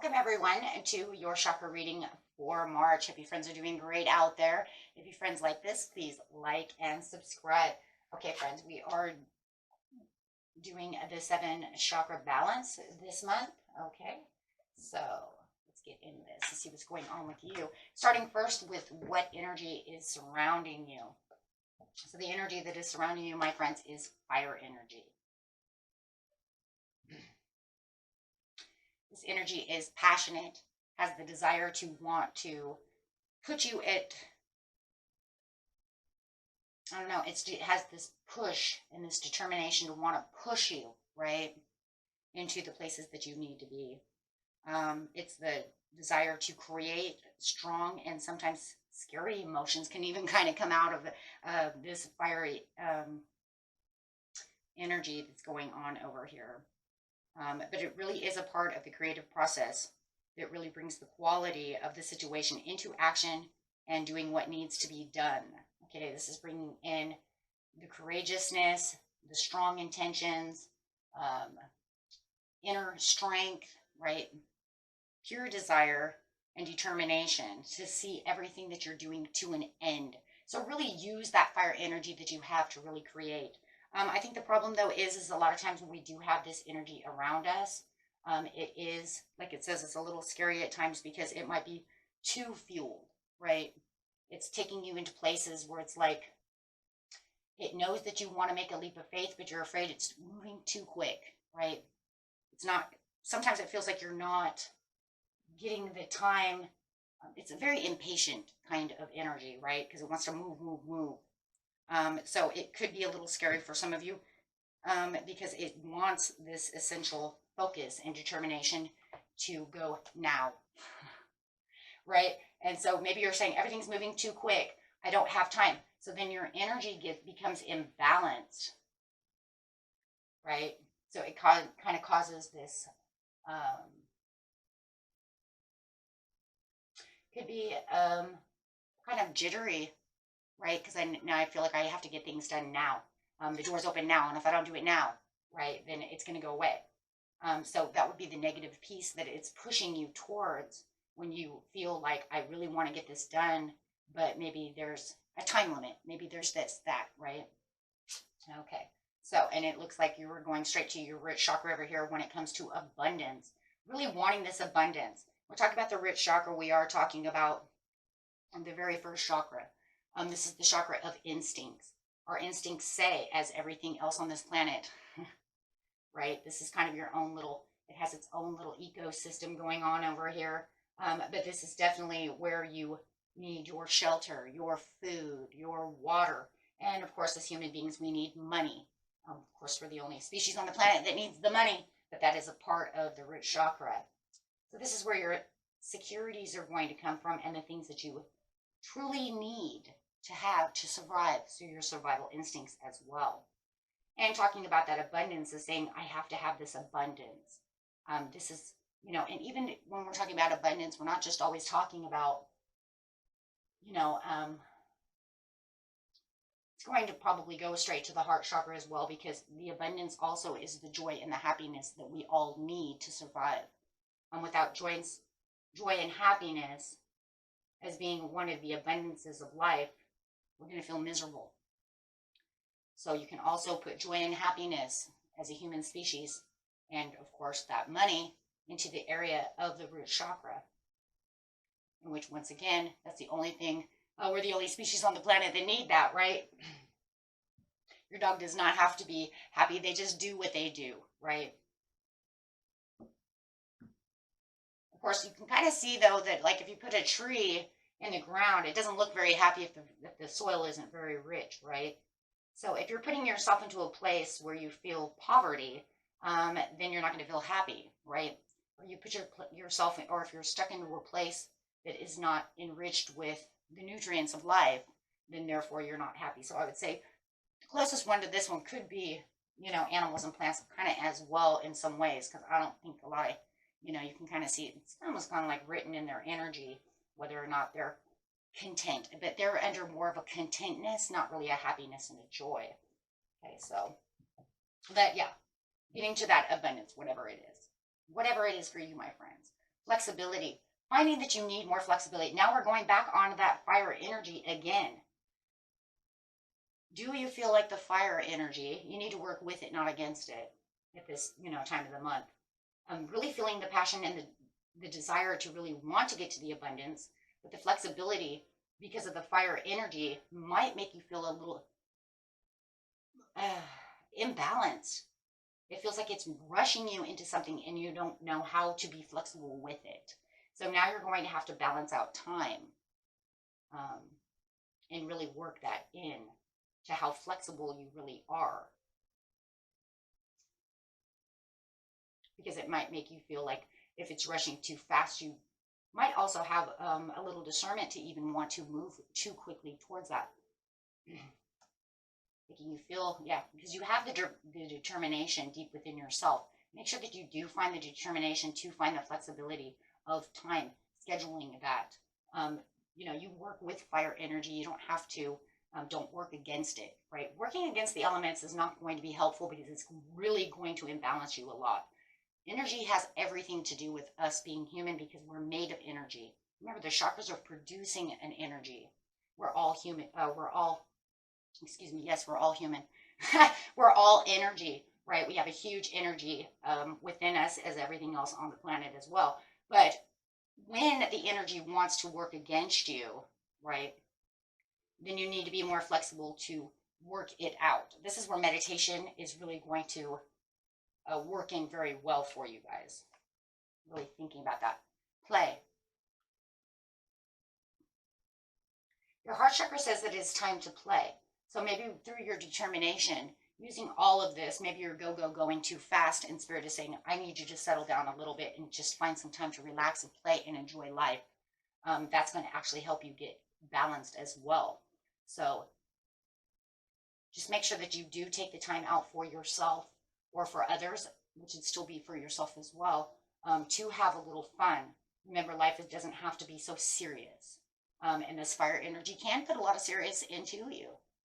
Welcome everyone to your chakra reading for March. Hope you friends are doing great out there. If you friends like this, please like and subscribe. Okay, friends, we are doing the 7 chakra balance this month. Okay, so let's get into this and see what's going on with you. Starting first with what energy is surrounding you. So the energy that is surrounding you, my friends, is fire energy. This energy is passionate, has the desire to want to put you at, I don't know, it has this push and this determination to want to push you, right, into the places that you need to be. It's the desire to create strong and sometimes scary emotions can even kind of come out of this fiery energy that's going on over here. But it really is a part of the creative process that really brings the quality of the situation into action and doing what needs to be done. Okay, this is bringing in the courageousness, the strong intentions, inner strength, right? Pure desire and determination to see everything that you're doing to an end. So really use that fire energy that you have to really create. I think the problem though is a lot of times when we do have this energy around us, it is, like it says, it's a little scary at times because it might be too fueled, right? It's taking you into places where it's like, it knows that you want to make a leap of faith, but you're afraid it's moving too quick, right? It's not, sometimes it feels like you're not getting the time. It's a very impatient kind of energy, right? Because it wants to move, move, move. So it could be a little scary for some of you because it wants this essential focus and determination to go now, right? And so maybe you're saying everything's moving too quick. I don't have time. So then your energy becomes imbalanced, right? So it kind of causes this, could be kind of jittery, right? Because now I feel like I have to get things done now. The door's open now, and if I don't do it now, right, then it's going to go away. So that would be the negative piece that it's pushing you towards when you feel like I really want to get this done, but maybe there's a time limit. Maybe there's this, that, right? Okay. So, and it looks like you were going straight to your root chakra over here when it comes to abundance. Really wanting this abundance. We're talking about the root chakra. We are talking about the very first chakra. This is the chakra of instincts. Our instincts say, as everything else on this planet, right? This is kind of your own little, it has its own little ecosystem going on over here. But this is definitely where you need your shelter, your food, your water. And of course, as human beings, we need money. Of course, we're the only species on the planet that needs the money, but that is a part of the root chakra. So this is where your securities are going to come from and the things that you truly need to have to survive, so your survival instincts as well. And talking about that abundance is saying, I have to have this abundance. This is, you know, and even when we're talking about abundance, we're not just always talking about, you know, it's going to probably go straight to the heart chakra as well, because the abundance also is the joy and the happiness that we all need to survive. Without joy and happiness as being one of the abundances of life, we're going to feel miserable. So you can also put joy and happiness as a human species, and of course that money, into the area of the root chakra, in which, once again, that's the only thing, we're the only species on the planet that need that, right? Your dog does not have to be happy. They just do what they do, right? Of course, you can kind of see, though, that like if you put a tree in the ground, it doesn't look very happy if the soil isn't very rich, right? So if you're putting yourself into a place where you feel poverty, then you're not going to feel happy, right? Or you put yourself in, or if you're stuck into a place that is not enriched with the nutrients of life, then therefore you're not happy. So I would say the closest one to this one could be, you know, animals and plants kind of as well in some ways, because I don't think a lot of, you know, you can kind of see it's almost kind of like written in their energy, whether or not they're content, but they're under more of a contentness, not really a happiness and a joy. Okay, so, but yeah, getting to that abundance, whatever it is for you, my friends. Flexibility. Finding that you need more flexibility. Now we're going back onto that fire energy again. Do you feel like the fire energy? You need to work with it, not against it at this, time of the month. Really feeling the passion and the desire to really want to get to the abundance, but the flexibility because of the fire energy might make you feel a little imbalanced. It feels like it's rushing you into something and you don't know how to be flexible with it. So now you're going to have to balance out time and really work that in to how flexible you really are. Because it might make you feel like if it's rushing too fast, you might also have a little discernment to even want to move too quickly towards that. Making you feel, because you have the determination deep within yourself. Make sure that you do find the determination to find the flexibility of time, scheduling that. You work with fire energy. You don't have to. Don't work against it, right? Working against the elements is not going to be helpful because it's really going to imbalance you a lot. Energy has everything to do with us being human because we're made of energy. Remember, the chakras are producing an energy. We're all human. We're all human. We're all energy, right? We have a huge energy within us as everything else on the planet as well. But when the energy wants to work against you, right, then you need to be more flexible to work it out. This is where meditation is really going to working very well for you guys. Really thinking about that. Play. Your heart chakra says that it's time to play. So maybe through your determination, using all of this, maybe you're going too fast and Spirit is saying, I need you to settle down a little bit and just find some time to relax and play and enjoy life. That's going to actually help you get balanced as well. So just make sure that you do take the time out for yourself or for others, which would still be for yourself as well, to have a little fun. Remember, life doesn't have to be so serious. And this fire energy can put a lot of serious into you,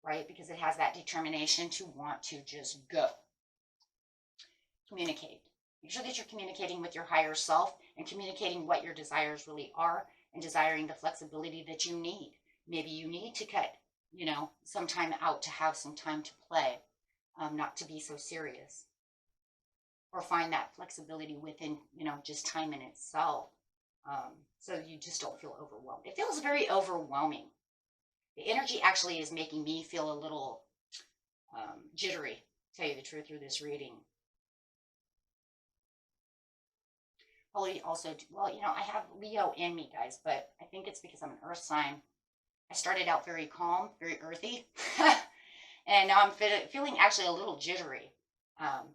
right? Because it has that determination to want to just go. Communicate. Make sure that you're communicating with your higher self and communicating what your desires really are and desiring the flexibility that you need. Maybe you need to cut, some time out to have some time to play, not to be so serious. Or find that flexibility within, just time in itself. So you just don't feel overwhelmed. It feels very overwhelming. The energy actually is making me feel a little jittery, to tell you the truth, through this reading. Probably also, I have Leo in me, guys, but I think it's because I'm an earth sign. I started out very calm, very earthy, and now I'm feeling actually a little jittery.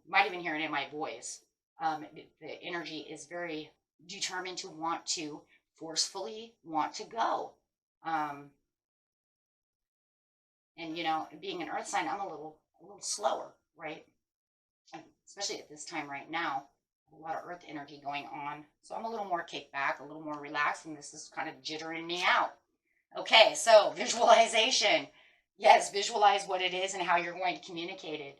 Might even hear it in my voice. The energy is very determined to want to forcefully want to go. And being an earth sign, I'm a little slower, right? And especially at this time right now, a lot of earth energy going on. So I'm a little more kicked back, a little more relaxed, and this is kind of jittering me out. Okay, so visualization. Yes, visualize what it is and how you're going to communicate it.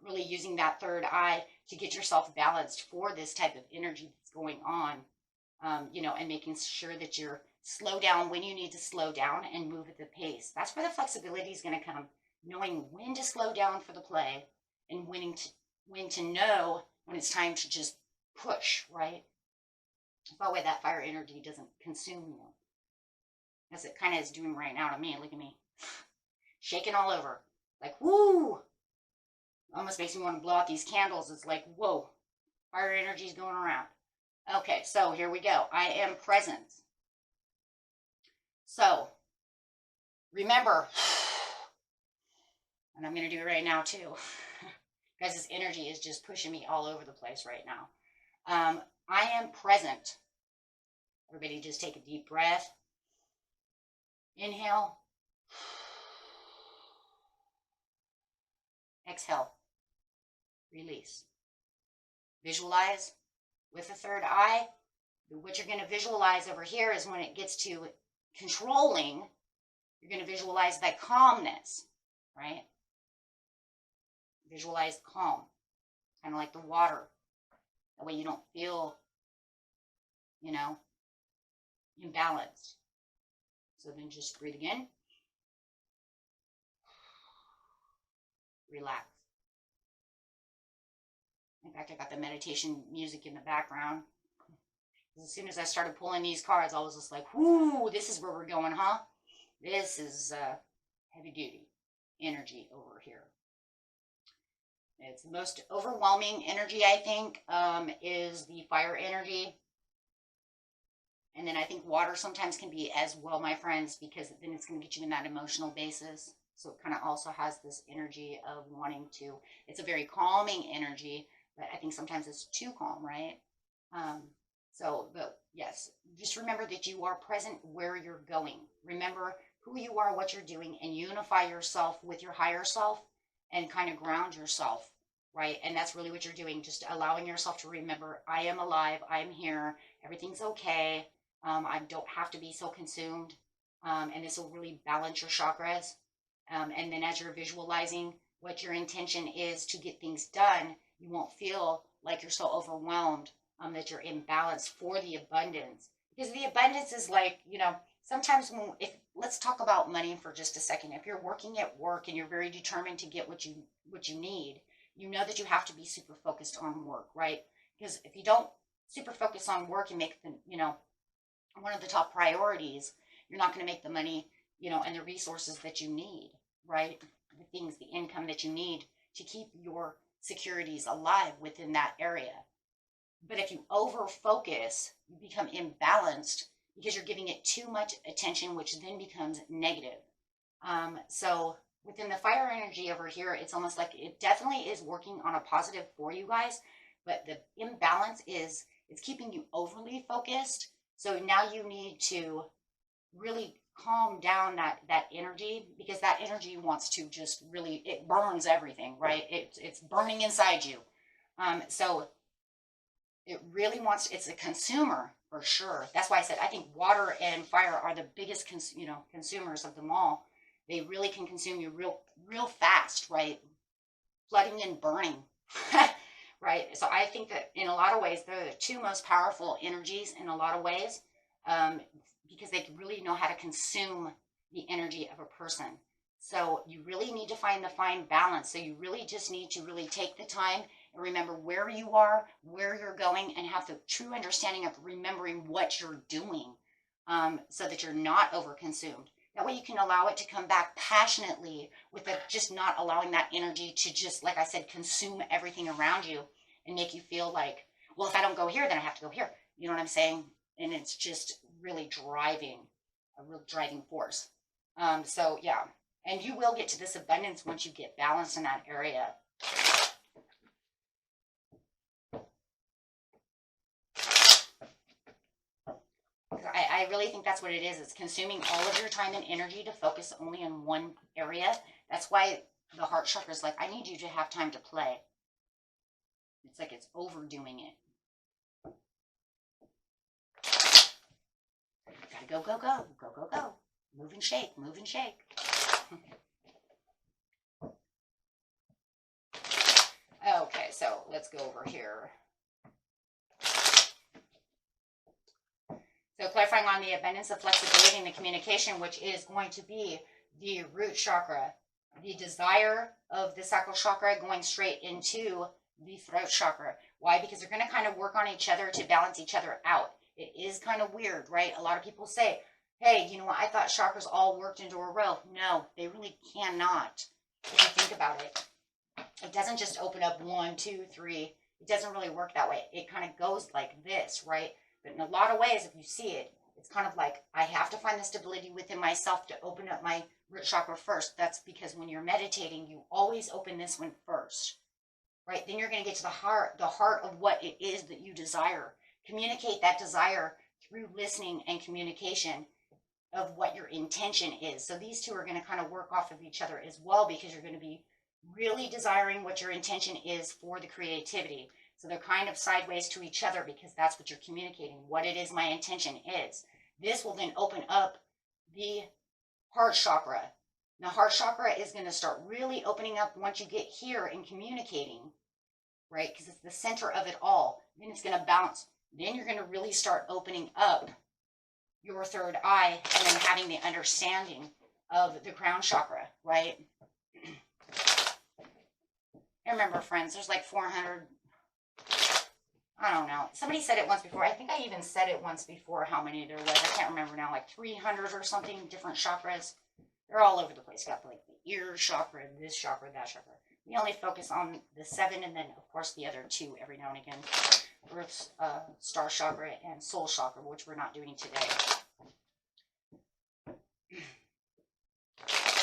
Really using that third eye to get yourself balanced for this type of energy that's going on, and making sure that you're slow down when you need to slow down and move at the pace. That's where the flexibility is going to come, knowing when to slow down for the play and when to know when it's time to just push, right? That way that fire energy doesn't consume you, as it kind of is doing right now to me. Look at me, shaking all over, like, woo! Almost makes me want to blow out these candles. It's like, whoa, fire energy is going around. Okay, so here we go. I am present. So, remember, and I'm going to do it right now too. Guys, this energy is just pushing me all over the place right now. I am present. Everybody just take a deep breath. Inhale. Exhale. Release. Visualize with the third eye. What you're going to visualize over here is when it gets to controlling, you're going to visualize that calmness, right? Visualize calm, kind of like the water. That way you don't feel you know, imbalanced. So then just breathe again. Relax. In fact, I got the meditation music in the background. As soon as I started pulling these cards, I was just like, whoo, this is where we're going, huh? This is heavy duty energy over here. It's the most overwhelming energy, I think, is the fire energy. And then I think water sometimes can be as well, my friends, because then it's going to get you in that emotional basis. So it kind of also has this energy of wanting to, it's a very calming energy, but I think sometimes it's too calm, right? But yes, just remember that you are present where you're going. Remember who you are, what you're doing, and unify yourself with your higher self and kind of ground yourself, right? And that's really what you're doing, just allowing yourself to remember, I am alive, I am here, everything's okay. I don't have to be so consumed. And this will really balance your chakras. And then as you're visualizing what your intention is to get things done, you won't feel like you're so overwhelmed, that you're imbalanced for the abundance. Because the abundance is like, sometimes let's talk about money for just a second. If you're working at work and you're very determined to get what you need, you know that you have to be super focused on work, right? Because if you don't super focus on work and make the, one of the top priorities, you're not going to make the money, and the resources that you need, right? The things, the income that you need to keep your securities alive within that area. But if you over focus, you become imbalanced because you're giving it too much attention, which then becomes negative. So within the fire energy over here, it's almost like it definitely is working on a positive for you guys, but the imbalance is it's keeping you overly focused. So now you need to really calm down that energy, because that energy wants to just really, it burns everything, right? It's burning inside you. So it really wants, it's a consumer for sure. That's why I said I think water and fire are the biggest consumers of them all. They really can consume you real fast, right? Flooding and burning. Right? So I think that in a lot of ways, they're the two most powerful energies in a lot of ways, because they really know how to consume the energy of a person. So you really need to find the fine balance. So you really just need to really take the time and remember where you are, where you're going, and have the true understanding of remembering what you're doing, so that you're not overconsumed. That way you can allow it to come back passionately with just not allowing that energy to just, like I said, consume everything around you and make you feel like, well, if I don't go here, then I have to go here. You know what I'm saying? And it's just really a real driving force. So yeah, and you will get to this abundance once you get balanced in that area. I really think that's what it is. It's consuming all of your time and energy to focus only on one area. That's why the heart chakra is like, I need you to have time to play. It's like it's overdoing it. Gotta go, go, go, go, go, go. Move and shake, move and shake. Okay, so let's go over here. So clarifying on the abundance of flexibility and the communication, which is going to be the root chakra, the desire of the sacral chakra going straight into the throat chakra. Why? Because they're going to kind of work on each other to balance each other out. It is kind of weird, right? A lot of people say, hey, you know what? I thought chakras all worked into a row. No, they really cannot. If you think about it, it doesn't just open up 1, 2, 3. It doesn't really work that way. It kind of goes like this, right? But in a lot of ways, if you see it, it's kind of like I have to find the stability within myself to open up my root chakra first. That's because when you're meditating, you always open this one first, right? Then you're going to get to the heart of what it is that you desire. Communicate that desire through listening and communication of what your intention is. So these two are going to kind of work off of each other as well, because you're going to be really desiring what your intention is for the creativity. So they're kind of sideways to each other, because that's what you're communicating, what it is my intention is. This will then open up the heart chakra. Now, heart chakra is going to start really opening up once you get here and communicating, right? Because it's the center of it all. Then it's going to bounce then you're going to really start opening up your third eye and then having the understanding of the crown chakra, right? And remember, friends, there's like 400, I don't know. Somebody said it once before. I think I even said it once before how many there was. I can't remember now, like 300 or something, different chakras. They're all over the place. Got like the ear chakra, this chakra, that chakra. We only focus on the 7 and then, of course, the other 2 every now and again. Earth's star chakra and soul chakra, which we're not doing today.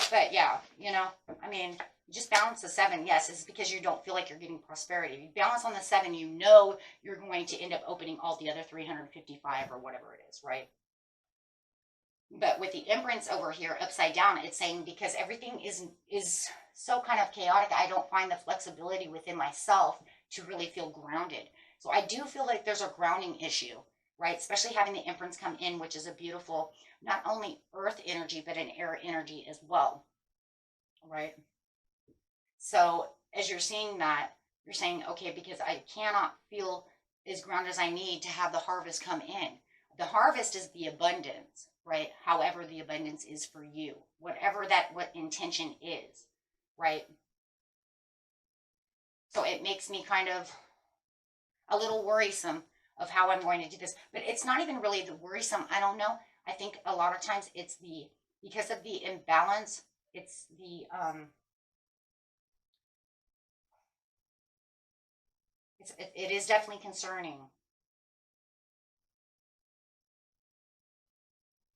But yeah, you know, I mean, just balance the 7. Yes, it's because you don't feel like you're getting prosperity. If you balance on the 7, you know you're going to end up opening all the other 355 or whatever it is, right? But with the Empress over here upside down, it's saying because everything is so kind of chaotic, I don't find the flexibility within myself to really feel grounded. So I do feel like there's a grounding issue, right? Especially having the Empress come in, which is a beautiful, not only earth energy, but an air energy as well, right? So as you're seeing that, you're saying, okay, because I cannot feel as grounded as I need to have the harvest come in. The harvest is the abundance, right? However the abundance is for you, whatever what intention is, right? So it makes me kind of a little worrisome of how I'm going to do this. But it's not even really the worrisome. I don't know. I think a lot of times it's because of the imbalance, it's it is definitely concerning.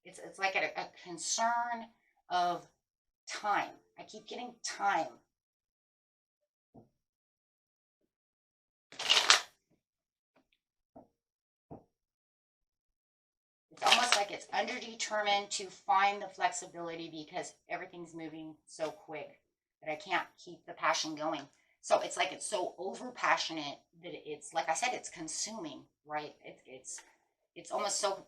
It's like a concern of time. I keep getting time. It's almost like it's underdetermined to find the flexibility because everything's moving so quick that I can't keep the passion going. So it's like it's so over passionate that it's, like I said, it's consuming, right? It's almost so,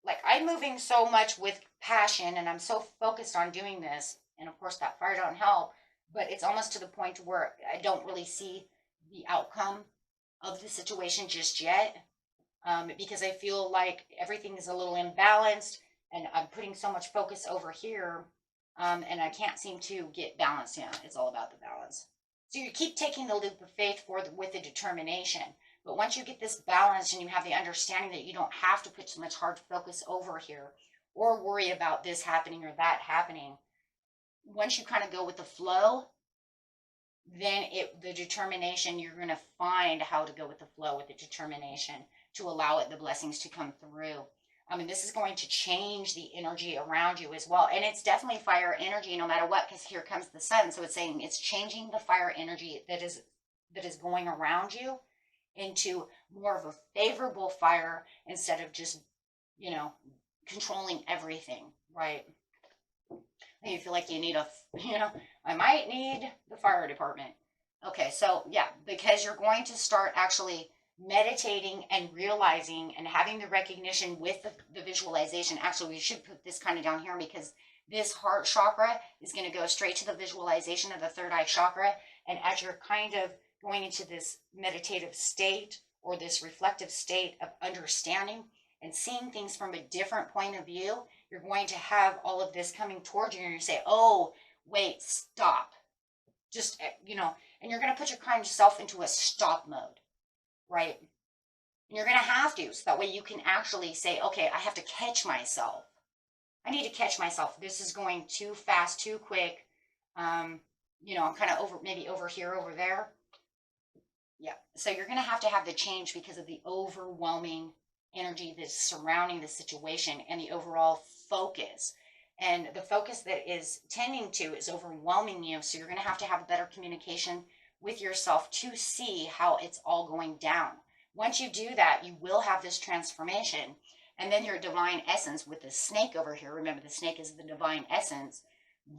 like I'm moving so much with passion and I'm so focused on doing this. And of course that fire don't help, but it's almost to the point where I don't really see the outcome of the situation just yet. Because I feel like everything is a little imbalanced and I'm putting so much focus over here, and I can't seem to get balance. Yeah, it's all about the balance. So you keep taking the leap of faith with the determination. But once you get this balance and you have the understanding that you don't have to put so much hard focus over here or worry about this happening or that happening, once you kind of go with the flow, then the determination, you're going to find how to go with the flow with the determination to allow the blessings to come through. I mean, this is going to change the energy around you as well. And it's definitely fire energy no matter what, because here comes the sun. So it's saying it's changing the fire energy that is going around you into more of a favorable fire instead of just, controlling everything, right? You feel like you need I might need the fire department. Okay, so yeah, because you're going to start actually meditating and realizing and having the recognition with the visualization. Actually, we should put this kind of down here because this heart chakra is going to go straight to the visualization of the third eye chakra. And as you're kind of going into this meditative state or this reflective state of understanding and seeing things from a different point of view, you're going to have all of this coming towards you and you say, oh, wait, stop. Just, and you're going to put your kind of self into a stop mode, right? And you're going to have to, so that way you can actually say, okay, I have to catch myself. I need to catch myself. This is going too fast, too quick. I'm kind of maybe over here, over there. Yeah. So you're going to have the change because of the overwhelming energy that's surrounding the situation and the overall focus. And the focus that is tending to is overwhelming you. So you're going to have better communication with yourself to see how it's all going down. Once you do that, you will have this transformation. And then your divine essence with the snake over here, remember the snake is the divine essence,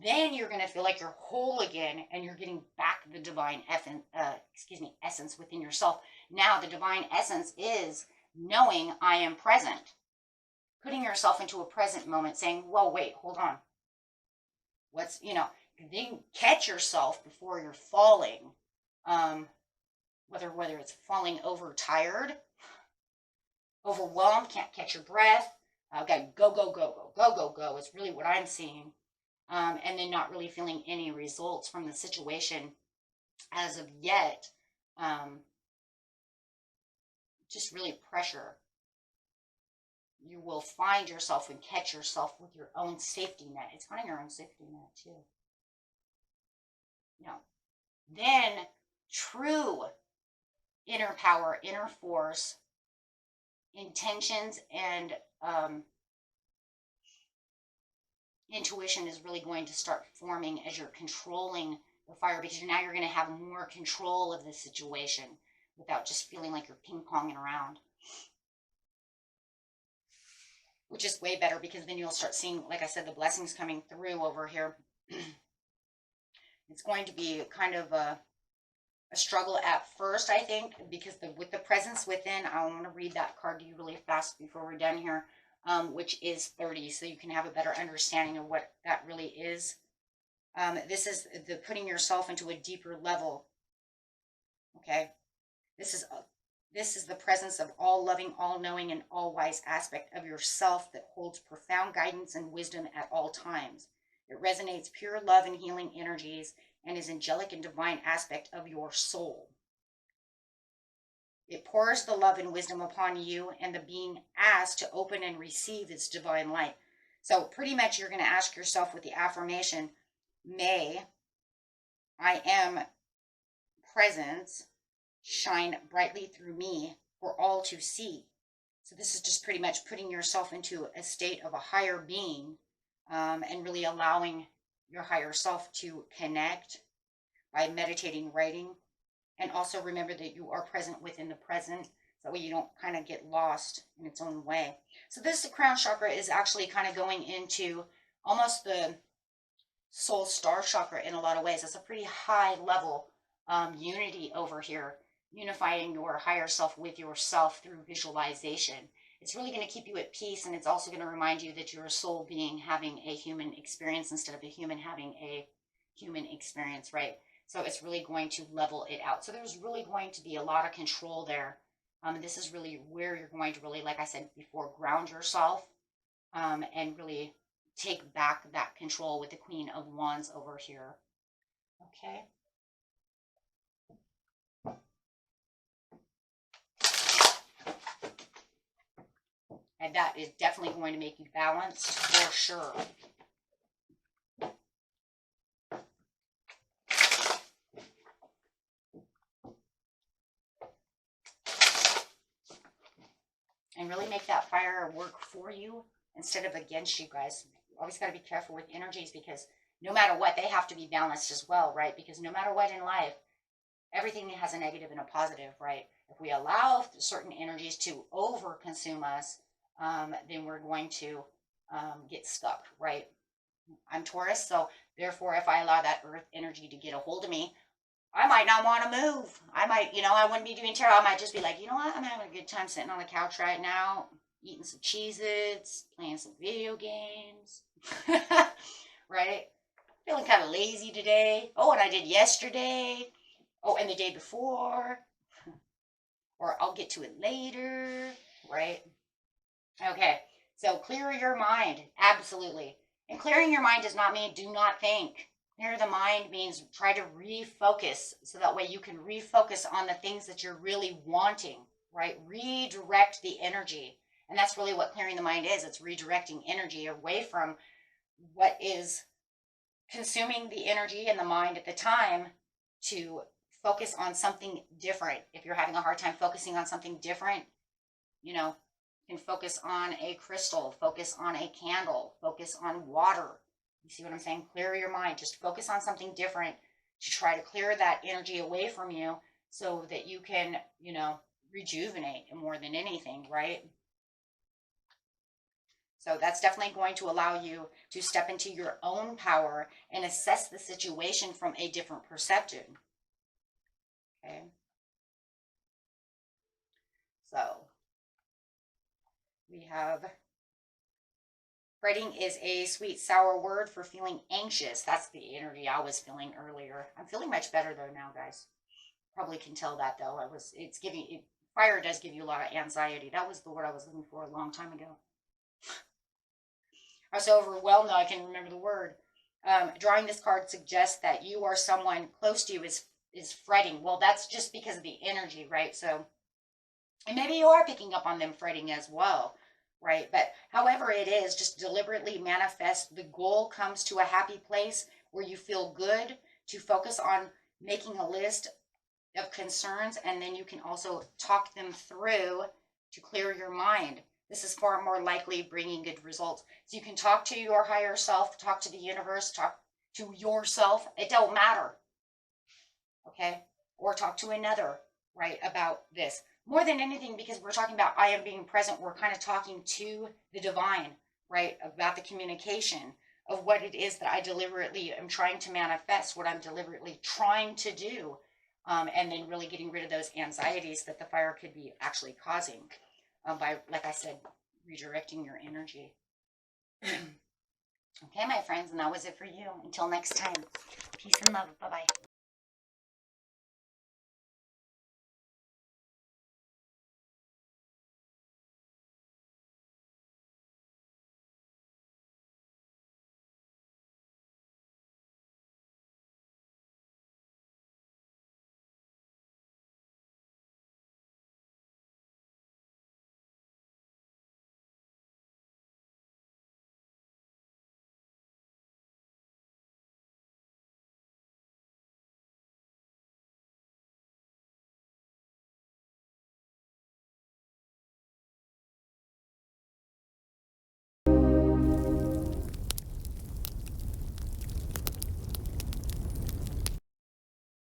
then you're going to feel like you're whole again and you're getting back the divine essence within yourself. Now the divine essence is knowing I am present. Putting yourself into a present moment saying, whoa, wait, hold on. Then catch yourself before you're falling. Whether it's falling over tired overwhelmed, can't catch your breath. Okay, go, go, go, go, go, go, go is really what I'm seeing. And then not really feeling any results from the situation as of yet. Just really pressure. You will find yourself and catch yourself with your own safety net. It's finding your own safety net too. Then true inner power, inner force, intentions, and intuition is really going to start forming as you're controlling the fire, because now you're going to have more control of the situation without just feeling like you're ping-ponging around. Which is way better, because then you'll start seeing, like I said, the blessings coming through over here. It's going to be kind of a struggle at first, I think, because with the presence within, I want to read that card to you really fast before we're done here, which is 30, so you can have a better understanding of what that really is. This is the putting yourself into a deeper level. Okay, this is the presence of all loving, all knowing, and all wise aspect of yourself that holds profound guidance and wisdom at all times. It resonates pure love and healing energies and is angelic and divine aspect of your soul. It pours the love and wisdom upon you and the being asked to open and receive its divine light. So pretty much you're going to ask yourself with the affirmation, may I am presence shine brightly through me for all to see. So this is just pretty much putting yourself into a state of a higher being, and really allowing your higher self to connect by meditating, writing, and also remember that you are present within the present, so that way you don't kind of get lost in its own way. So this crown chakra is actually kind of going into almost the soul star chakra in a lot of ways. It's a pretty high level unity over here, unifying your higher self with yourself through visualization. It's really going to keep you at peace, and it's also going to remind you that you're a soul being having a human experience instead of a human having a human experience, right? So it's really going to level it out. So there's really going to be a lot of control there. This is really where you're going to really, like I said before, ground yourself, and really take back that control with the Queen of Wands over here. Okay. And that is definitely going to make you balanced for sure. And really make that fire work for you instead of against you, guys. You always got to be careful with energies, because no matter what, they have to be balanced as well, right? Because no matter what in life, everything has a negative and a positive, right? If we allow certain energies to over-consume us, then we're going to get stuck, right? I'm Taurus, so therefore, if I allow that earth energy to get a hold of me, I might not want to move. I might, I wouldn't be doing tarot. I might just be like, you know what? I'm having a good time sitting on the couch right now, eating some Cheez-Its, playing some video games, right? Feeling kind of lazy today. Oh, and I did yesterday. Oh, and the day before. Or I'll get to it later, right? Okay, so clear your mind. Absolutely. And clearing your mind does not mean do not think. Clear the mind means try to refocus, so that way you can refocus on the things that you're really wanting, right? Redirect the energy. And that's really what clearing the mind is. It's redirecting energy away from what is consuming the energy and the mind at the time to focus on something different. If you're having a hard time focusing on something different, you can focus on a crystal, focus on a candle, focus on water. You see what I'm saying? Clear your mind. Just focus on something different to try to clear that energy away from you, so that you can, rejuvenate more than anything, right? So that's definitely going to allow you to step into your own power and assess the situation from a different perspective. Okay. So we have, fretting is a sweet, sour word for feeling anxious. That's the energy I was feeling earlier. I'm feeling much better though now, guys. Probably can tell that though. Fire does give you a lot of anxiety. That was the word I was looking for a long time ago. I was so overwhelmed now I can't remember the word. Drawing this card suggests that you or someone close to you is fretting. Well, that's just because of the energy, right? So, and maybe you are picking up on them fretting as well, right? But however it is, just deliberately manifest. The goal comes to a happy place where you feel good, to focus on making a list of concerns, and then you can also talk them through to clear your mind. This is far more likely bringing good results. So you can talk to your higher self, talk to the universe, talk to yourself. It don't matter. Okay? Or talk to another, right, about this. More than anything, because we're talking about I am being present, we're kind of talking to the divine, right, about the communication of what it is that I deliberately am trying to manifest, what I'm deliberately trying to do, and then really getting rid of those anxieties that the fire could be actually causing. By, like I said, redirecting your energy. Okay, my friends, and that was it for you. Until next time, peace and love. Bye-bye.